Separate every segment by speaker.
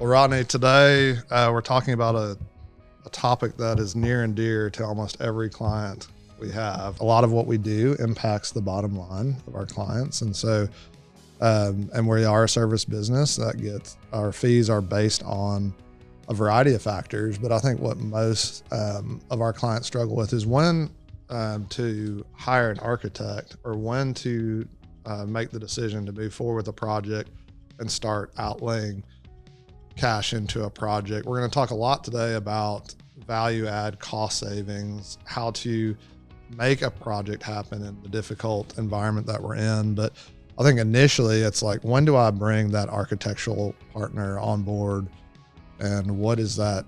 Speaker 1: Well, Rodney, today we're talking about a topic that is near and dear to almost every client we have. A lot of what we do impacts the bottom line of our clients. And so, and we are a service business that gets, our fees are based on a variety of factors. But I think what most of our clients struggle with is when to hire an architect or when to make the decision to move forward with a project and start outlaying cash into a project. We're going to talk a lot today about value add, cost savings, how to make a project happen in the difficult environment that we're in. But I think initially it's like, when do I bring that architectural partner on board, and what is that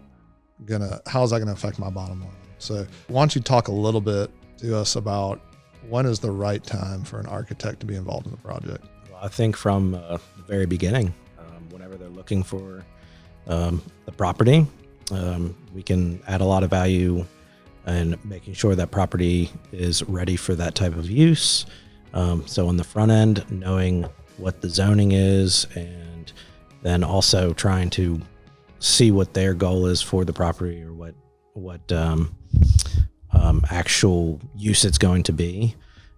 Speaker 1: how is that gonna affect my bottom line? So why don't you talk a little bit to us about when is the right time for an architect to be involved in the project?
Speaker 2: Well, I think from the very beginning, whenever they're looking for the property, we can add a lot of value in making sure that property is ready for that type of use. So on the front end, knowing what the zoning is, and then also trying to see what their goal is for the property, or what actual use it's going to be.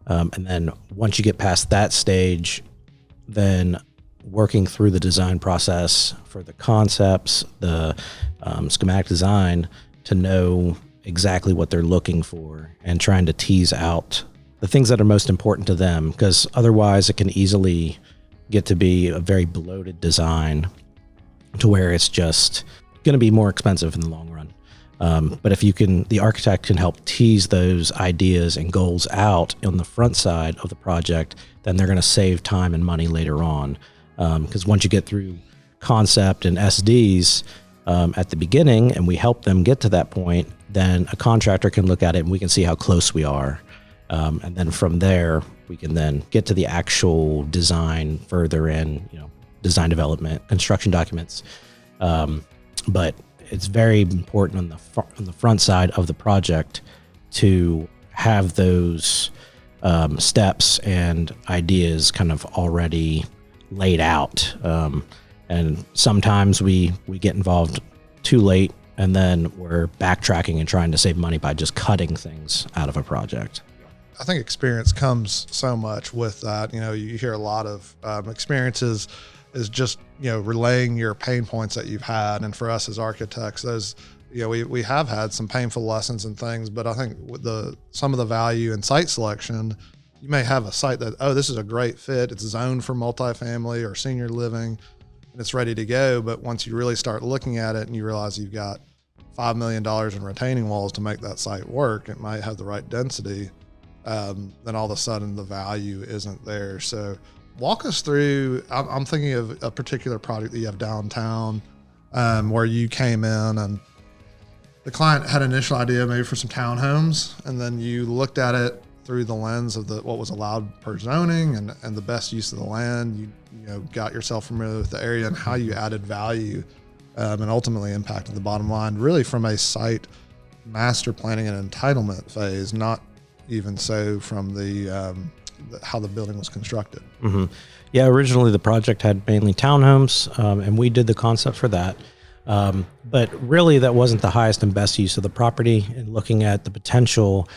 Speaker 2: And then once you get past that stage, then working through the design process for the concepts, the schematic design, to know exactly what they're looking for and trying to tease out the things that are most important to them, because otherwise it can easily get to be a very bloated design to where it's just going to be more expensive in the long run. But if the architect can help tease those ideas and goals out on the front side of the project, then they're going to save time and money later on. Because once you get through concept and SDs at the beginning, and we help them get to that point, then a contractor can look at it and we can see how close we are. And then from there, we can then get to the actual design further in, design development, construction documents. But it's very important on the front side of the project to have those steps and ideas kind of already laid out. And sometimes we get involved too late, and then we're backtracking and trying to save money by just cutting things out of a project.
Speaker 1: I think experience comes so much with that. You hear a lot of experiences is just, relaying your pain points that you've had. And for us as architects, those, we have had some painful lessons and things, but I think with some of the value in site selection, you may have a site that, this is a great fit. It's zoned for multifamily or senior living and it's ready to go. But once you really start looking at it and you realize you've got $5 million in retaining walls to make that site work, it might have the right density. Then all of a sudden the value isn't there. So walk us through, I'm thinking of a particular project that you have downtown, where you came in and the client had an initial idea maybe for some townhomes, and then you looked at it through the lens of what was allowed per zoning and the best use of the land. You got yourself familiar with the area and how you added value, and ultimately impacted the bottom line, really from a site master planning and entitlement phase, not even so from how the building was constructed.
Speaker 2: Mm-hmm. Yeah, originally the project had mainly townhomes, and we did the concept for that. But really that wasn't the highest and best use of the property, and looking at the potential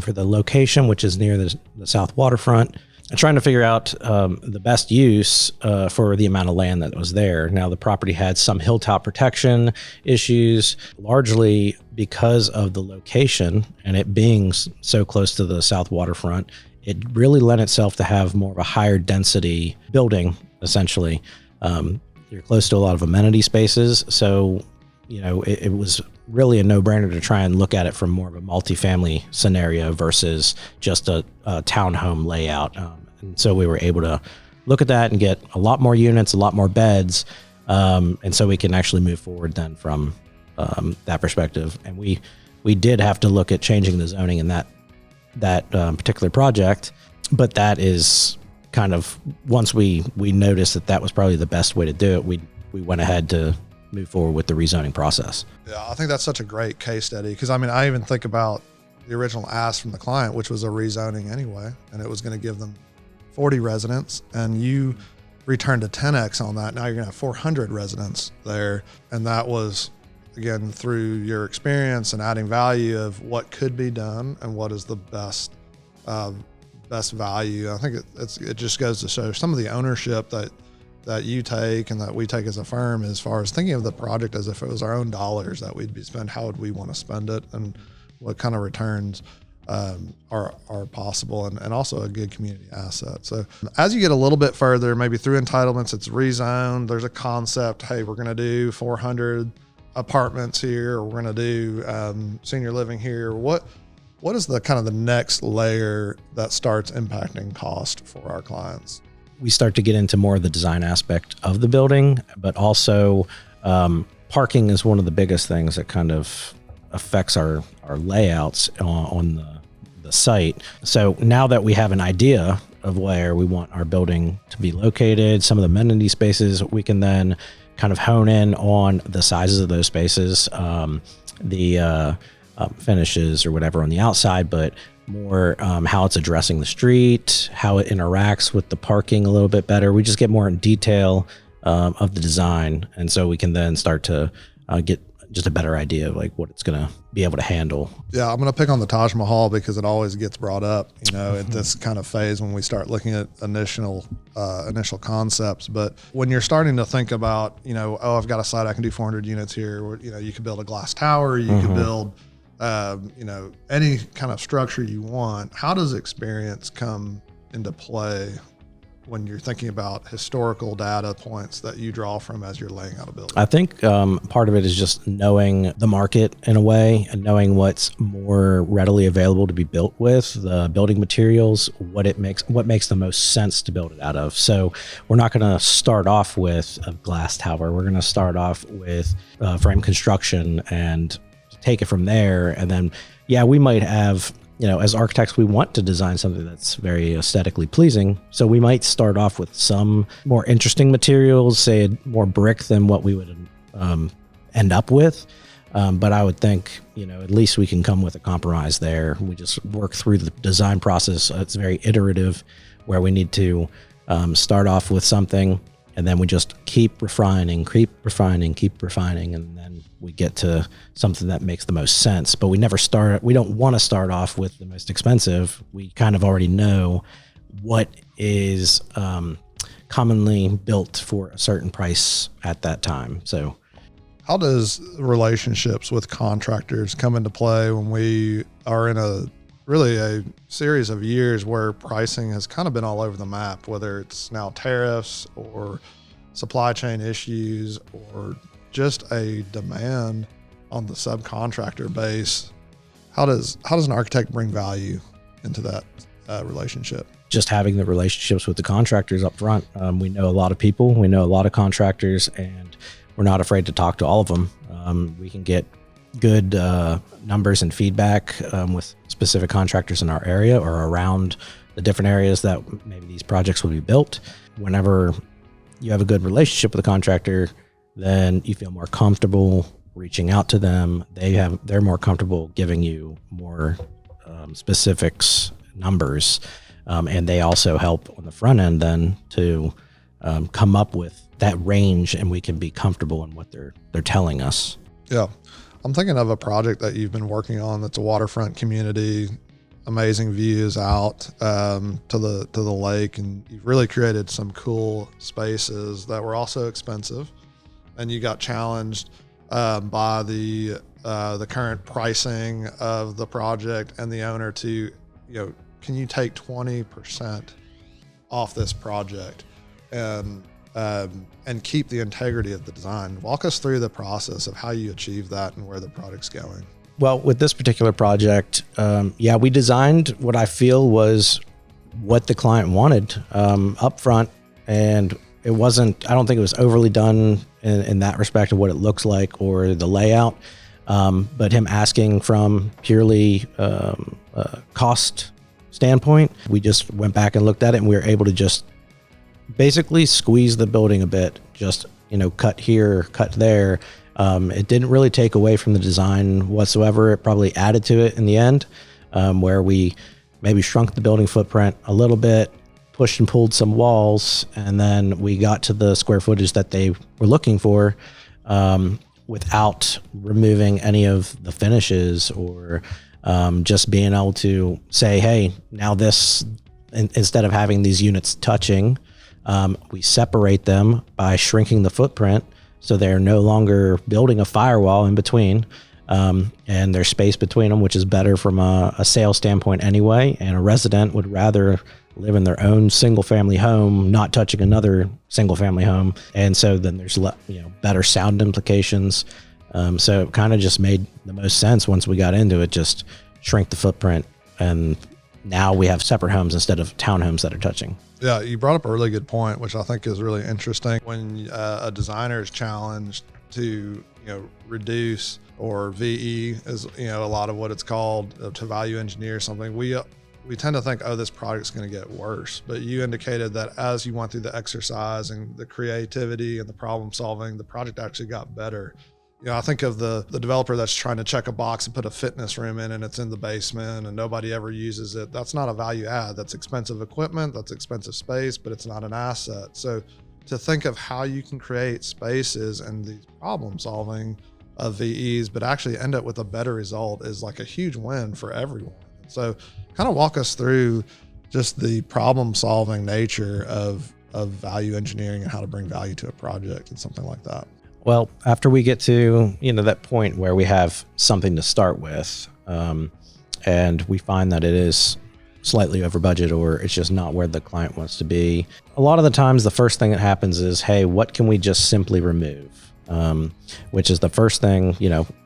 Speaker 2: for the location, which is near the south waterfront, and trying to figure out the best use for the amount of land that was there. Now, the property had some hilltop protection issues, largely because of the location and it being so close to the south waterfront. It really lent itself to have more of a higher density building, essentially. You're close to a lot of amenity spaces, so it was really a no-brainer to try and look at it from more of a multifamily scenario versus just a townhome layout. And so we were able to look at that and get a lot more units, a lot more beds, and so we can actually move forward then from that perspective. And we did have to look at changing the zoning in that particular project, but that is kind of, once we noticed that was probably the best way to do it, we went ahead to move forward with the rezoning process.
Speaker 1: Yeah, I think that's such a great case study, because I even think about the original ask from the client, which was a rezoning anyway, and it was going to give them 40 residents, and you return to 10x on that. Now you're going to have 400 residents there. And that was, again, through your experience and adding value of what could be done and what is the best value. I think it just goes to show some of the ownership that you take and that we take as a firm, as far as thinking of the project as if it was our own dollars that we'd be spending. How would we want to spend it, and what kind of returns are possible, and also a good community asset. So as you get a little bit further, maybe through entitlements, it's rezoned. There's a concept, hey, we're going to do 400 apartments here, or we're going to do senior living here. What is the kind of the next layer that starts impacting cost for our clients?
Speaker 2: We start to get into more of the design aspect of the building, but also parking is one of the biggest things that kind of affects our layouts on the site. So now that we have an idea of where we want our building to be located, some of the amenity spaces, we can then kind of hone in on the sizes of those spaces, the finishes or whatever on the outside, but more how it's addressing the street, how it interacts with the parking a little bit better. We just get more in detail of the design, and so we can then start to get just a better idea of like what it's going to be able to handle.
Speaker 1: Yeah, I'm going to pick on the Taj Mahal because it always gets brought up, at this kind of phase when we start looking at initial concepts. But when you're starting to think about, I've got a site, I can do 400 units here, or, you could build a glass tower, you could build, any kind of structure you want. How does experience come into play when you're thinking about historical data points that you draw from as you're laying out a building?
Speaker 2: I think part of it is just knowing the market in a way, and knowing what's more readily available to be built with, the building materials, what makes the most sense to build it out of. So we're not going to start off with a glass tower. We're going to start off with frame construction and take it from there. And then, we might have, as architects, we want to design something that's very aesthetically pleasing. So we might start off with some more interesting materials, say more brick than what we would end up with. But I would think, at least we can come with a compromise there. We just work through the design process. It's very iterative, where we need to start off with something, and then we just keep refining, and then we get to something that makes the most sense. But we don't want to start off with the most expensive. We kind of already know what is commonly built for a certain price at that time. So
Speaker 1: how does relationships with contractors come into play when we are in a series of years where pricing has kind of been all over the map, whether it's now tariffs or supply chain issues or just a demand on the subcontractor base? How does an architect bring value into that relationship?
Speaker 2: Just having the relationships with the contractors up front. We know a lot of people, we know a lot of contractors, and we're not afraid to talk to all of them. We can get good numbers and feedback with specific contractors in our area or around the different areas that maybe these projects will be built. Whenever you have a good relationship with a contractor, then you feel more comfortable reaching out to them. They're more comfortable giving you more specifics, numbers, and they also help on the front end then to come up with that range, and we can be comfortable in what they're telling us.
Speaker 1: Yeah. I'm thinking of a project that you've been working on that's a waterfront community, amazing views out to the lake, and you've really created some cool spaces that were also expensive, and you got challenged by the current pricing of the project and the owner to, can you take 20% off this project and keep the integrity of the design? Walk us through the process of how you achieve that and where the product's going.
Speaker 2: Well, with this particular project, we designed what I feel was what the client wanted up front, and I don't think it was overly done in that respect of what it looks like or the layout, but him asking from purely cost standpoint, we just went back and looked at it, and we were able to just basically squeeze the building a bit, just, cut here, cut there. It didn't really take away from the design whatsoever. It probably added to it in the end, where we maybe shrunk the building footprint a little bit, pushed and pulled some walls, and then we got to the square footage that they were looking for, without removing any of the finishes, or just being able to say, hey, now this, instead of having these units touching, we separate them by shrinking the footprint, so they're no longer building a firewall in between, and there's space between them, which is better from a sales standpoint anyway. And a resident would rather live in their own single family home, not touching another single family home. And so then there's better sound implications. So it kind of just made the most sense once we got into it, just shrink the footprint. And now we have separate homes instead of townhomes that are touching.
Speaker 1: Yeah, you brought up a really good point, which I think is really interesting. When a designer is challenged to reduce, or VE is a lot of what it's called, to value engineer something, we tend to think, oh, this project's going to get worse. But you indicated that as you went through the exercise and the creativity and the problem solving, the project actually got better. I think of the developer that's trying to check a box and put a fitness room in, and it's in the basement and nobody ever uses it. That's not a value add. That's expensive equipment, that's expensive space, but it's not an asset. So to think of how you can create spaces and these problem solving of VEs, but actually end up with a better result, is like a huge win for everyone. So kind of walk us through just the problem solving nature of value engineering and how to bring value to a project and something like that.
Speaker 2: Well, after we get to that point where we have something to start with, and we find that it is slightly over budget, or it's just not where the client wants to be, a lot of the times the first thing that happens is, hey, what can we just simply remove? Which is the first thing,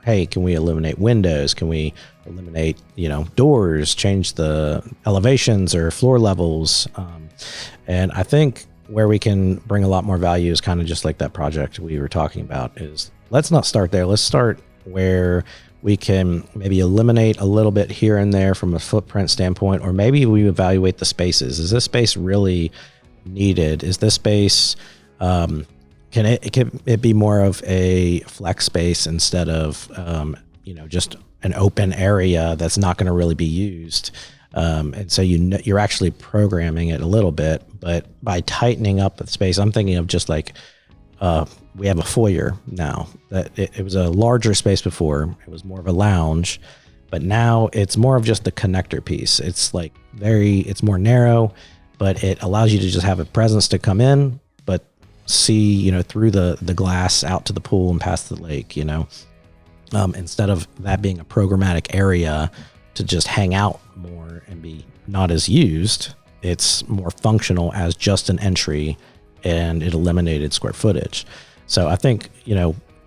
Speaker 2: hey, can we eliminate windows? Can we eliminate, doors, change the elevations or floor levels? And I think where we can bring a lot more value is kind of just like that project we were talking about, is let's not start there. Let's start where we can maybe eliminate a little bit here and there from a footprint standpoint, or maybe we evaluate the spaces. Is this space really needed? Is this space, can it be more of a flex space instead of, just an open area that's not going to really be used? And so you're actually programming it a little bit, but by tightening up the space, I'm thinking of just like, we have a foyer now. That it was a larger space before. It was more of a lounge, but now it's more of just the connector piece. It's like it's more narrow, but it allows you to just have a presence to come in, but see, through the glass out to the pool and past the lake, instead of that being a programmatic area to just hang out more and be not as used, it's more functional as just an entry, and it eliminated square footage. So I think,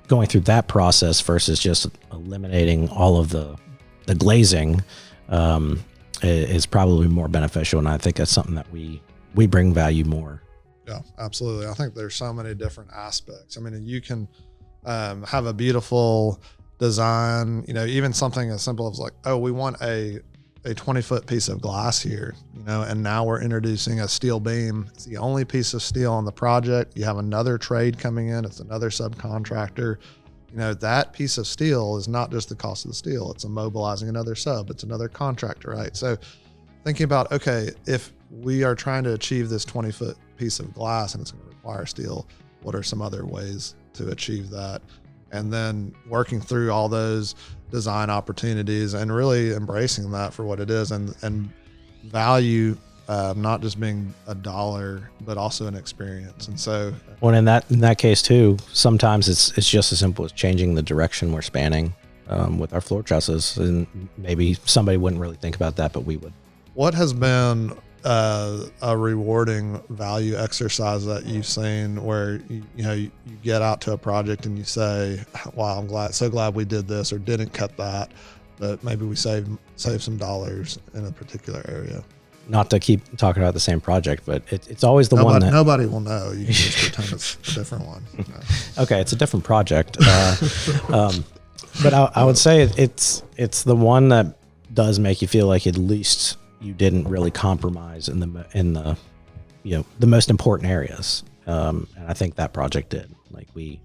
Speaker 2: going through that process versus just eliminating all of the glazing is probably more beneficial. And I think that's something that we bring value more.
Speaker 1: Yeah, absolutely. I think there's so many different aspects. I mean, you can have a beautiful design, even something as simple as like, oh, we want a 20-foot piece of glass here, and now we're introducing a steel beam. It's the only piece of steel on the project. You have another trade coming in. It's another subcontractor. That piece of steel is not just the cost of the steel. It's immobilizing another sub. It's another contractor, right? So thinking about, okay, if we are trying to achieve this 20-foot piece of glass and it's going to require steel, what are some other ways to achieve that? And then working through all those design opportunities and really embracing that for what it is, and value, not just being a dollar, but also an experience. And so,
Speaker 2: well, in that case too, sometimes it's just as simple as changing the direction we're spanning with our floor trusses, and maybe somebody wouldn't really think about that, but we would. What
Speaker 1: has been a rewarding value exercise that you've seen where you get out to a project and you say, wow, I'm so glad we did this or didn't cut that, but maybe we saved some dollars in a particular area?
Speaker 2: Not to keep talking about the same project, but it's always one that
Speaker 1: nobody will know. You can just pretend it's a different one.
Speaker 2: Okay, it's a different project, but I would say it's the one that does make you feel like at least you didn't really compromise in the the most important areas, and I think that project did. Like we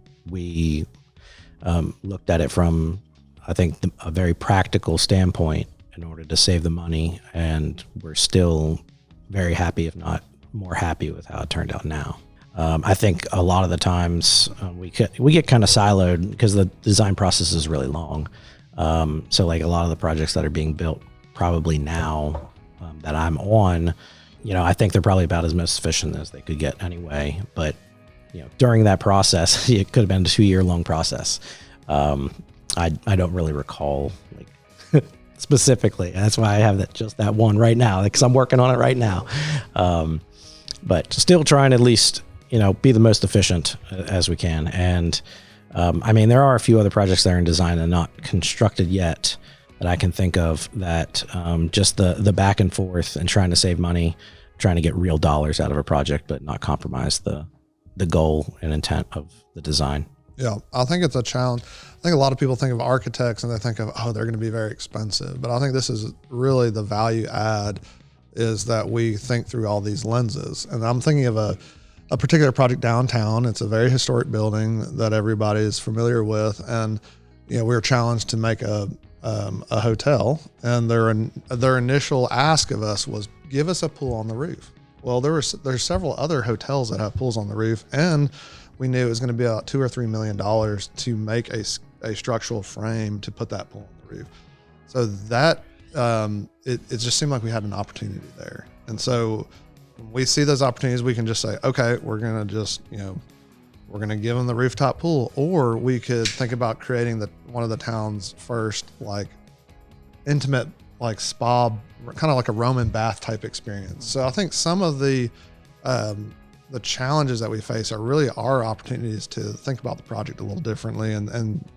Speaker 2: looked at it from, I think, a very practical standpoint in order to save the money, and we're still very happy, if not more happy with how it turned out now. I think a lot of the times we get kind of siloed because the design process is really long. So like a lot of the projects that are being built probably now that I'm on, I think they're probably about as most efficient as they could get anyway. But during that process, it could have been a 2-year-long process. I don't really recall like specifically. That's why I have that one right now, because I'm working on it right now. But still trying to at least be the most efficient as we can. And there are a few other projects that are in design and not constructed yet that I can think of that just the back and forth and trying to save money, trying to get real dollars out of a project, but not compromise the goal and intent of the design.
Speaker 1: Yeah, I think it's a challenge. I think a lot of people think of architects and they think of, they're going to be very expensive. But I think this is really the value add, is that we think through all these lenses. And I'm thinking of a particular project downtown. It's a very historic building that everybody is familiar with. And, we were challenged to make a hotel. And their initial ask of us was, give us a pool on the roof. Well, there's several other hotels that have pools on the roof, and we knew it was going to be about $2 or $3 million to make a structural frame to put that pool on the roof. So that it just seemed like we had an opportunity there. And so when we see those opportunities, we can just say, okay, we're going to just we're going to give them the rooftop pool, or we could think about creating one of the town's first like intimate like spa, kind of like a Roman bath type experience. So I think some of the challenges that we face are really our opportunities to think about the project a little differently, and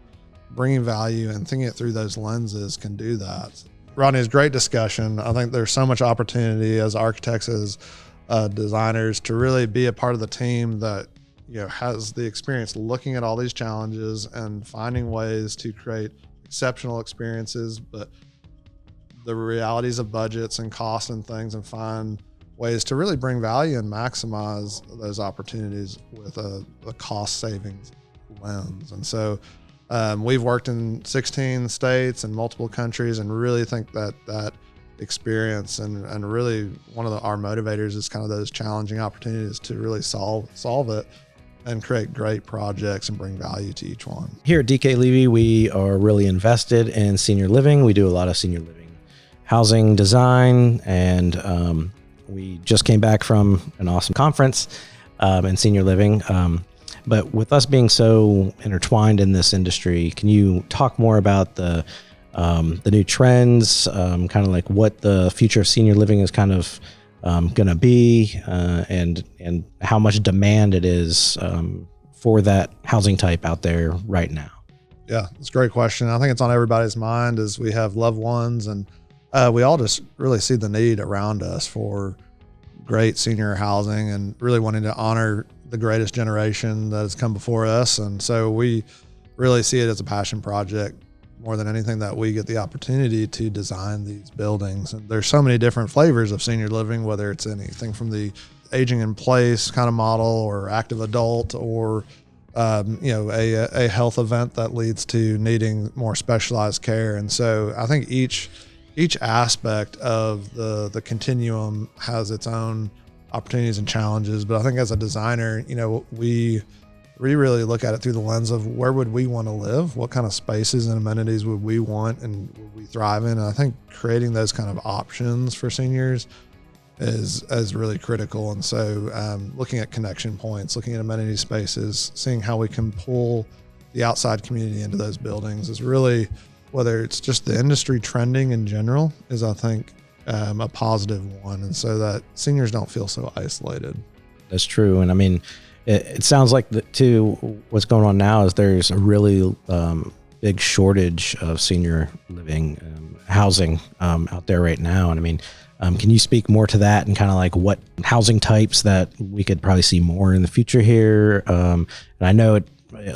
Speaker 1: bringing value and thinking it through those lenses can do that. Rodney, it's great discussion. I think there's so much opportunity as architects, as designers, to really be a part of the team that has the experience looking at all these challenges and finding ways to create exceptional experiences, but the realities of budgets and costs and things, and find ways to really bring value and maximize those opportunities with a cost savings lens. And so we've worked in 16 states and multiple countries, and really think that experience and really one of our motivators is kind of those challenging opportunities to really solve it and create great projects and bring value to each one.
Speaker 2: Here at DK Levy, we are really invested in senior living. We do a lot of senior living housing design, and we just came back from an awesome conference in senior living. But with us being so intertwined in this industry, can you talk more about the new trends, kind of like what the future of senior living is kind of going to be, and how much demand it is for that housing type out there right now?
Speaker 1: Yeah, it's a great question. I think it's on everybody's mind as we have loved ones, and we all just really see the need around us for great senior housing and really wanting to honor the greatest generation that has come before us. And so we really see it as a passion project more than anything, that we get the opportunity to design these buildings. And there's so many different flavors of senior living, whether it's anything from the aging in place kind of model, or active adult, or a health event that leads to needing more specialized care. And so I think each aspect of the continuum has its own opportunities and challenges. But I think as a designer, we really look at it through the lens of where would we want to live? What kind of spaces and amenities would we want and would we thrive in? And I think creating those kind of options for seniors is really critical. And so looking at connection points, looking at amenity spaces, seeing how we can pull the outside community into those buildings is really, whether it's just the industry trending in general, is I think a positive one. And so that seniors don't feel so isolated.
Speaker 2: That's true. And I mean, it sounds like what's going on now is there's a really big shortage of senior living housing out there right now. And I mean, can you speak more to that and kind of like what housing types that we could probably see more in the future here? And I know it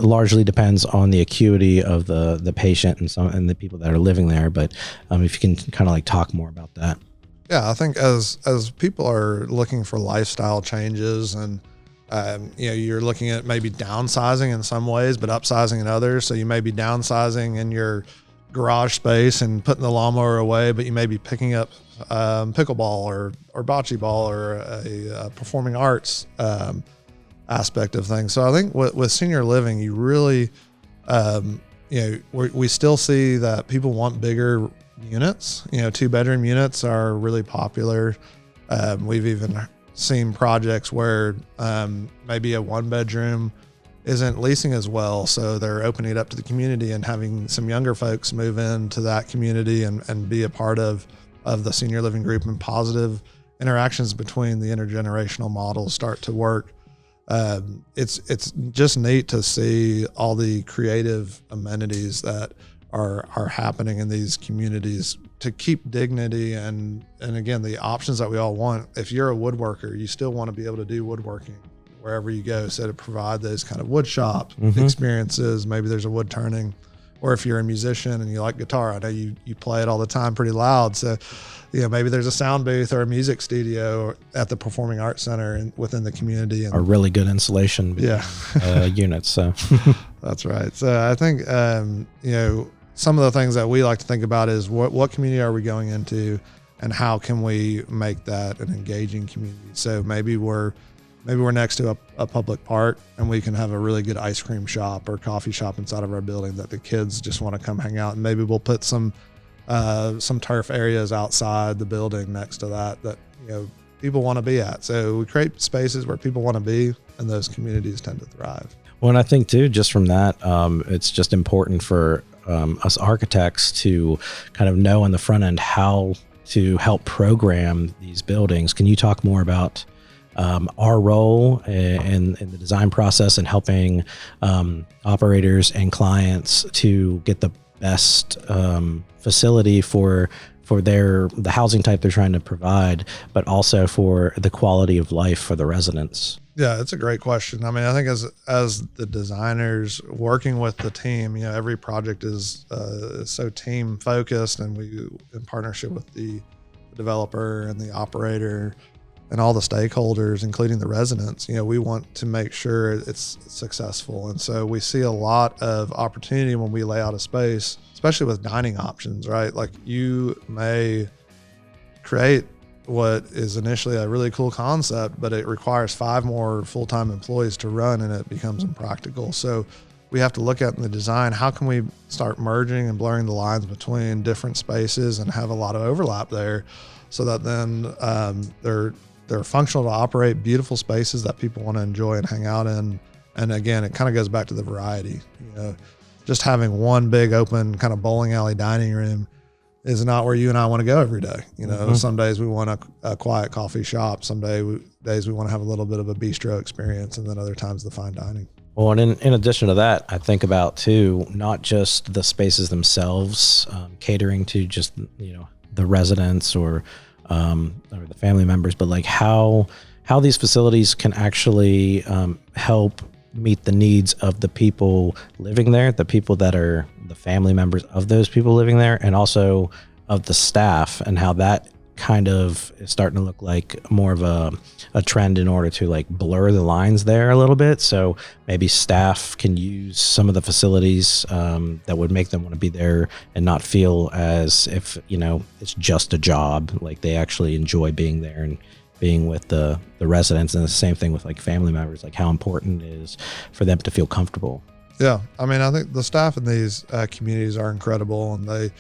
Speaker 2: largely depends on the acuity of the patient and the people that are living there, but if you can kind of like talk more about that.
Speaker 1: Yeah, I think as people are looking for lifestyle changes, and you're looking at maybe downsizing in some ways, but upsizing in others. So you may be downsizing in your garage space and putting the lawnmower away, but you may be picking up pickleball or bocce ball or a performing arts aspect of things. So I think with senior living, you really, we still see that people want bigger units. 2-bedroom units are really popular. We've even seen projects where maybe a 1-bedroom isn't leasing as well, so they're opening it up to the community and having some younger folks move into that community and be a part of the senior living group, and positive interactions between the intergenerational models start to work. It's just neat to see all the creative amenities that are happening in these communities to keep dignity and again, the options that we all want. If you're a woodworker, you still want to be able to do woodworking wherever you go. So to provide those kind of wood shop experiences, maybe there's a wood turning, or if you're a musician and you like guitar, I know you play it all the time pretty loud. So, maybe there's a sound booth or a music studio at the Performing Arts Center within the community. And
Speaker 2: a really good insulation units. So
Speaker 1: that's right. So I think, some of the things that we like to think about is what community are we going into and how can we make that an engaging community? So maybe we're next to a public park and we can have a really good ice cream shop or coffee shop inside of our building that the kids just want to come hang out. And maybe we'll put some turf areas outside the building next to that people want to be at. So we create spaces where people want to be, and those communities tend to thrive.
Speaker 2: Well, and I think too, just from that, it's just important for us architects to kind of know on the front end how to help program these buildings. Can you talk more about our role in the design process and helping operators and clients to get the best facility for the housing type they're trying to provide, but also for the quality of life for the residents?
Speaker 1: Yeah, it's a great question. I mean, I think as the designers working with the team, every project is so team focused, and we, in partnership with the developer and the operator and all the stakeholders, including the residents, we want to make sure it's successful. And so we see a lot of opportunity when we lay out a space, especially with dining options, right? Like, you may create what is initially a really cool concept, but it requires 5 more full-time employees to run, and it becomes impractical. So we have to look at in the design, how can we start merging and blurring the lines between different spaces and have a lot of overlap there, so that then they're functional to operate, beautiful spaces that people want to enjoy and hang out in. And again, it kind of goes back to the variety. Just having one big open kind of bowling alley dining room is not where you and I want to go every day. Some days we want a quiet coffee shop. Some days we want to have a little bit of a bistro experience, and then other times the fine dining.
Speaker 2: Well, and in addition to that, I think about too, not just the spaces themselves, catering to just, the residents or the family members, but like how these facilities can actually help meet the needs of the people living there, the people that are the family members of those people living there, and also of the staff, and how that kind of is starting to look like more of a trend in order to like blur the lines there a little bit. So maybe staff can use some of the facilities that would make them want to be there and not feel as if, it's just a job. Like, they actually enjoy being there and being with the residents. And the same thing with like family members, like how important it is for them to feel comfortable.
Speaker 1: Yeah. I mean, I think the staff in these communities are incredible, and they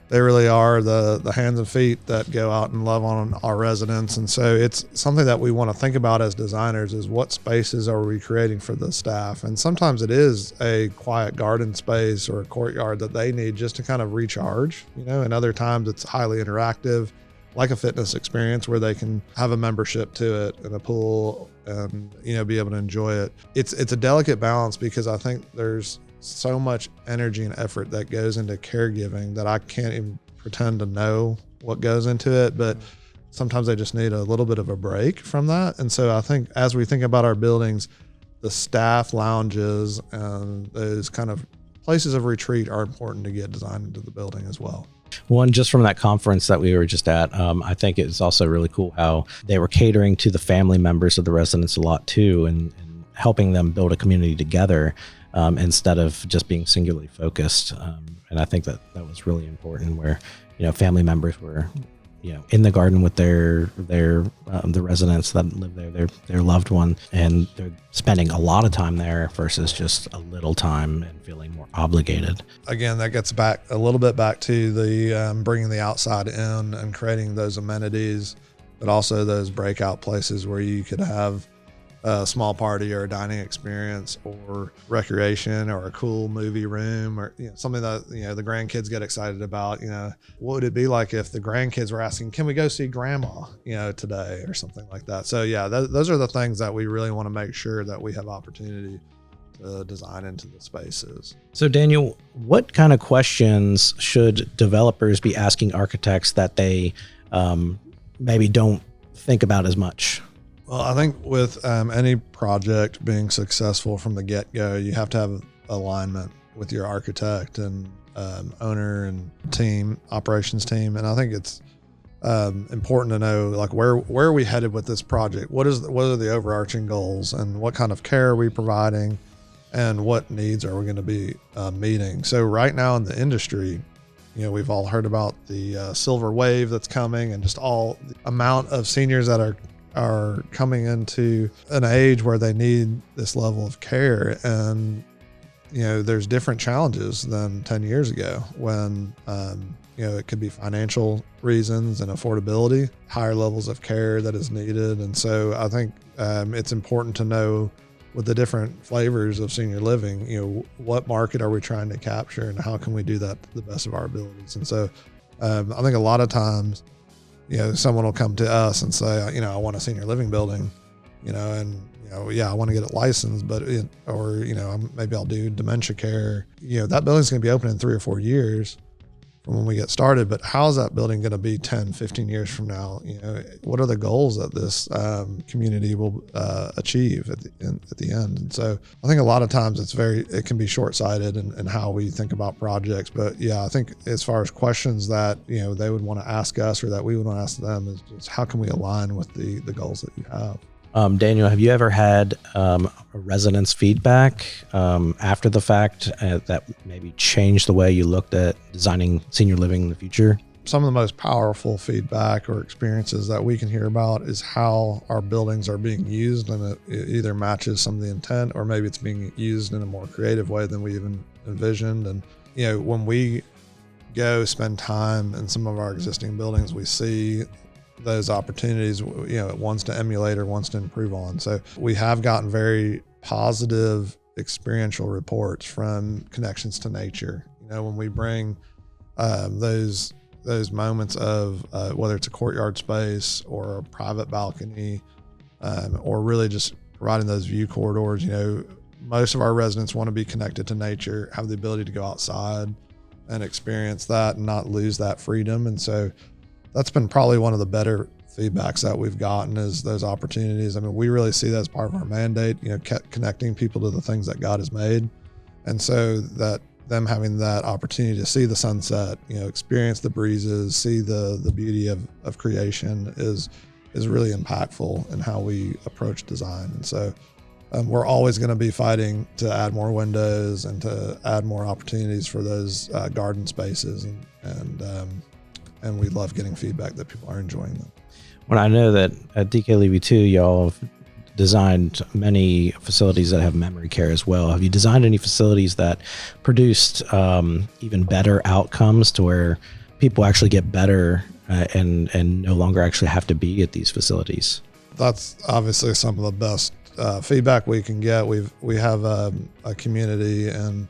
Speaker 1: really are the hands and feet that go out and love on our residents. And so it's something that we want to think about as designers, is what spaces are we creating for the staff? And sometimes it is a quiet garden space or a courtyard that they need just to kind of recharge, and other times it's highly interactive, like a fitness experience where they can have a membership to it and a pool and, be able to enjoy it. It's a delicate balance, because I think there's so much energy and effort that goes into caregiving that I can't even pretend to know what goes into it, but sometimes they just need a little bit of a break from that. And so I think as we think about our buildings, the staff lounges and those kind of places of retreat are important to get designed into the building as well.
Speaker 2: One, just from that conference that we were just at, I think it's also really cool how they were catering to the family members of the residents a lot too, and helping them build a community together. instead of just being singularly focused. And I think that was really important, where family members were in the garden with their the residents that live there, their loved one, and they're spending a lot of time there versus just a little time and feeling more obligated.
Speaker 1: Again, that gets back a little bit back to the bringing the outside in and creating those amenities, but also those breakout places where you could have a small party or a dining experience or recreation or a cool movie room or something that the grandkids get excited about. What would it be like if the grandkids were asking, can we go see grandma today, or something like that? So those are the things that we really want to make sure that we have opportunity to design into the spaces.
Speaker 2: So Daniel, what kind of questions should developers be asking architects that they maybe don't think about as much?
Speaker 1: Well, I think with any project being successful from the get-go, you have to have alignment with your architect and owner and team, operations team. And I think it's important to know, like, where are we headed with this project? What are the overarching goals, and what kind of care are we providing, and what needs are we going to be meeting? So right now in the industry, we've all heard about the silver wave that's coming, and just all the amount of seniors that are coming into an age where they need this level of care. And, there's different challenges than 10 years ago when, it could be financial reasons and affordability, higher levels of care that is needed. And so I think it's important to know, with the different flavors of senior living, what market are we trying to capture, and how can we do that to the best of our abilities? And so I think a lot of times, someone will come to us and say, I want a senior living building, I want to get it licensed, but maybe I'll do dementia care. That building's going to be open in 3 or 4 years from when we get started, but how's that building going to be 10, 15 years from now? What are the goals that this community will achieve at the end? And so I think a lot of times it can be short-sighted in how we think about projects. But I think as far as questions that, they would want to ask us, or that we would want to ask them, is just how can we align with the goals that you have?
Speaker 2: Daniel, have you ever had a resident's feedback after the fact that maybe changed the way you looked at designing senior living in the future?
Speaker 1: Some of the most powerful feedback or experiences that we can hear about is how our buildings are being used, and it either matches some of the intent, or maybe it's being used in a more creative way than we even envisioned. And when we go spend time in some of our existing buildings, we see those opportunities, it wants to emulate or wants to improve on. So we have gotten very positive experiential reports from connections to nature. When we bring those moments of whether it's a courtyard space or a private balcony, or really just providing those view corridors, most of our residents want to be connected to nature, have the ability to go outside and experience that and not lose that freedom. And so that's been probably one of the better feedbacks that we've gotten, is those opportunities. I mean, we really see that as part of our mandate, connecting people to the things that God has made. And so that them having that opportunity to see the sunset, experience the breezes, see the beauty of creation is really impactful in how we approach design. And so we're always going to be fighting to add more windows and to add more opportunities for those garden spaces. And we love getting feedback that people are enjoying them.
Speaker 2: Well, I know that at DK Levy 2, y'all have designed many facilities that have memory care as well. Have you designed any facilities that produced even better outcomes, to where people actually get better and no longer actually have to be at these facilities?
Speaker 1: That's obviously some of the best feedback we can get. We have a community in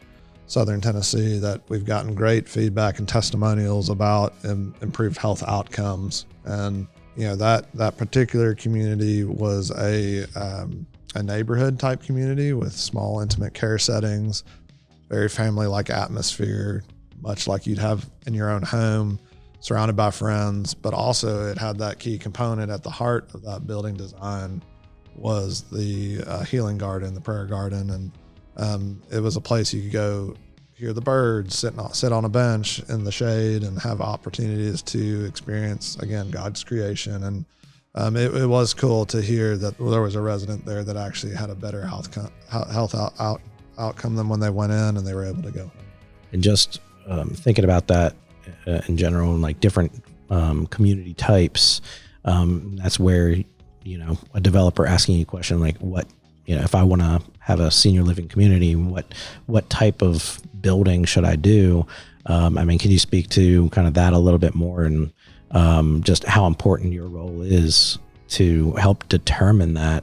Speaker 1: Southern Tennessee that we've gotten great feedback and testimonials about improved health outcomes. And that particular community was a neighborhood type community with small intimate care settings, very family-like atmosphere, much like you'd have in your own home, surrounded by friends. But also it had that key component at the heart of that building design was the healing garden, the prayer garden. And it was a place you could go hear the birds, sit on a bench in the shade, and have opportunities to experience, again, God's creation. And it was cool to hear that there was a resident there that actually had a better health outcome than when they went in and they were able to go.
Speaker 2: And just thinking about that in general, and like different community types, that's where, a developer asking you a question like, what, if I want to have a senior living community, what type of building should I do? Can you speak to kind of that a little bit more, and just how important your role is to help determine that,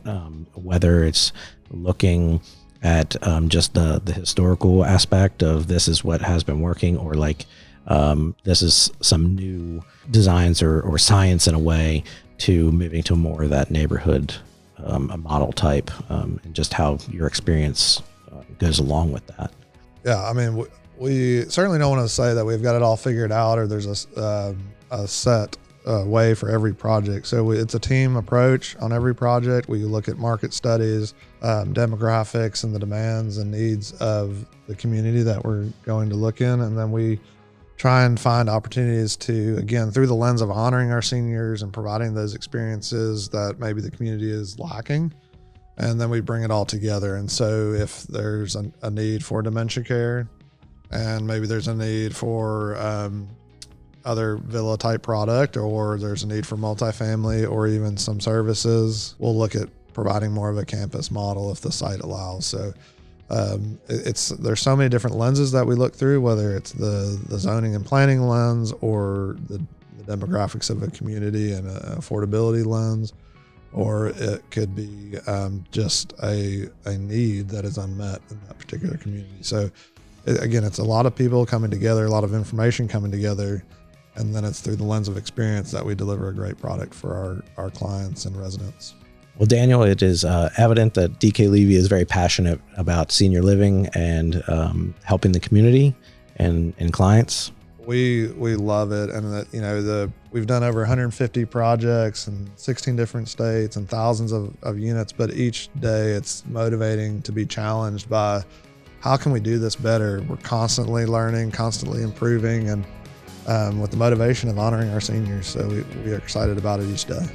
Speaker 2: whether it's looking at just the historical aspect of this is what has been working, or like this is some new designs or science in a way to moving to more of that neighborhood a model type, and just how your experience goes along with that.
Speaker 1: Yeah, we certainly don't want to say that we've got it all figured out or there's a set way for every project. So it's a team approach on every project. We look at market studies, demographics, and the demands and needs of the community that we're going to look in. And then we try and find opportunities to, again, through the lens of honoring our seniors and providing those experiences that maybe the community is lacking. And then we bring it all together. And so if there's a need for dementia care, and maybe there's a need for other villa type product, or there's a need for multifamily or even some services, we'll look at providing more of a campus model if the site allows. So there's so many different lenses that we look through, whether it's the zoning and planning lens or the demographics of a community and an affordability lens, or it could be just a need that is unmet in that particular community. So again, it's a lot of people coming together, a lot of information coming together, and then it's through the lens of experience that we deliver a great product for our clients and residents.
Speaker 2: Well, Daniel, it is evident that DK Levy is very passionate about senior living and helping the community and clients.
Speaker 1: We love it, and that we've done over 150 projects in 16 different states and thousands of units. But each day, it's motivating to be challenged by how can we do this better. We're constantly learning, constantly improving, and with the motivation of honoring our seniors. So we are excited about it each day.